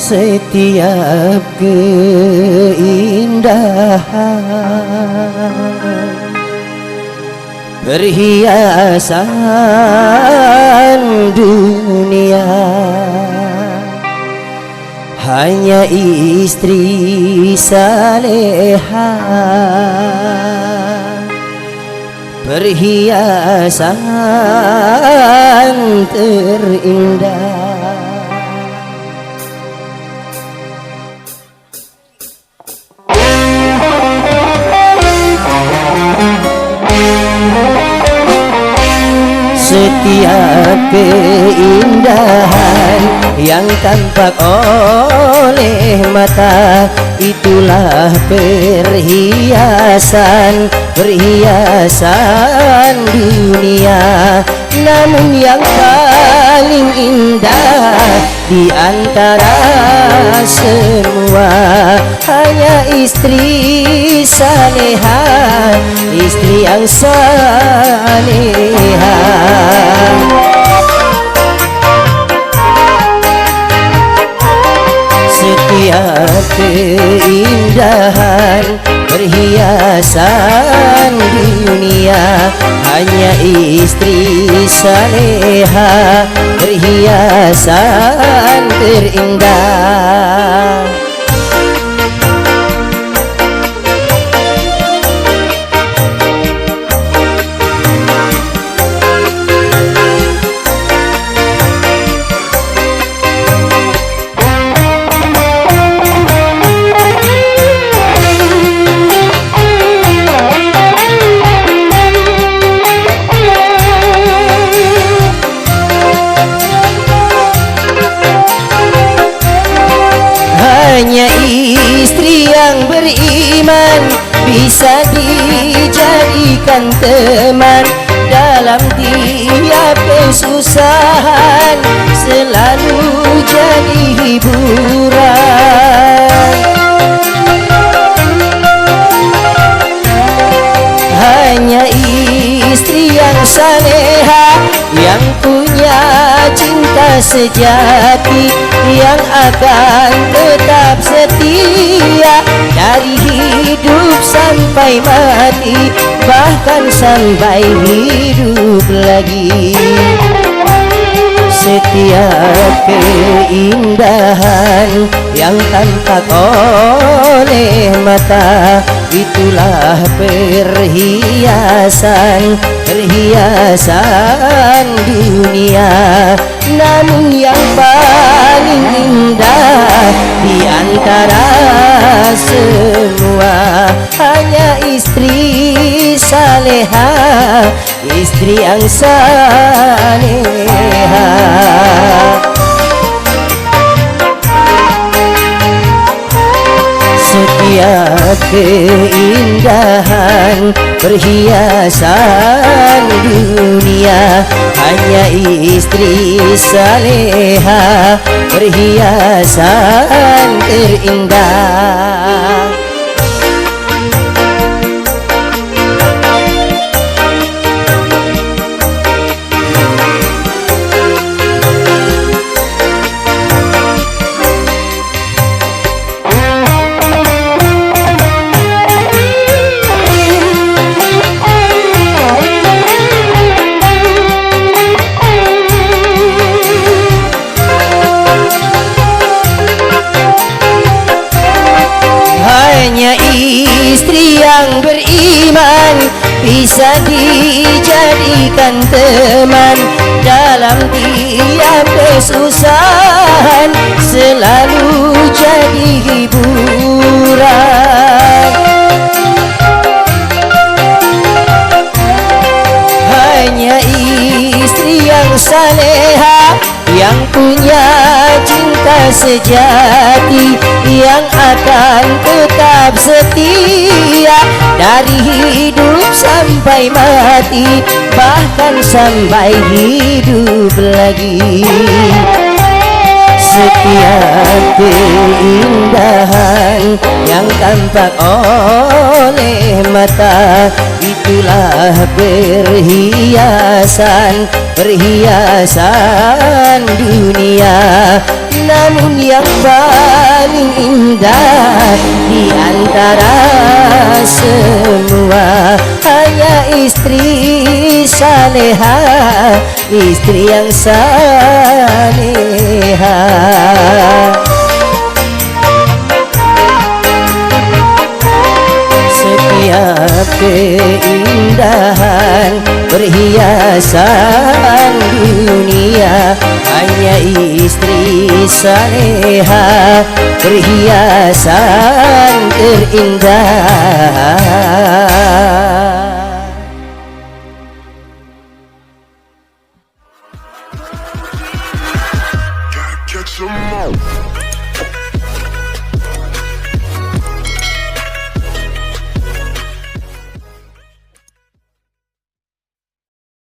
setiap keindahan perhiasan dunia hanya istri saleha, perhiasan terindah. Setiap keindahan yang tampak oleh mata, itulah perhiasan, perhiasan dunia. Namun yang paling indah di antara semua hanya istri saleha, istri yang saleha. Setiap keindahan perhiasan dunia hanya istri saleha, perhiasan terindah. Hanya istri yang beriman bisa dijadikan teman dalam tiap kesusahan, selalu jadi hiburan. Hanya istri yang saleha yang punya cinta sejati, yang akan tetap setia dari hidup sampai mati, bahkan sampai hidup lagi. Setiap keindahan yang tampak oleh mata, itulah perhiasan, perhiasan dunia. Namun yang paling indah di antara semua hanya istri saleha, istri yang saleha. Setiap keindahan perhiasan dunia hanya istri saleha, perhiasan terindah. Hanya istri yang beriman bisa dijadikan teman dalam tiap kesusahan, selalu jadi hiburan. Hanya istri yang saleha yang punya cinta sejati, yang akan tetap setia dari hidup sampai mati, bahkan sampai hidup lagi. Setiap keindahan yang tampak oleh mata, itulah perhiasan dunia. Namun yang paling indah di antara semua hanya istri saleha, istri yang saleha. Setiap keindahan perhiasan dunia hanya istri saleha, perhiasan terindah. Catch 'em all.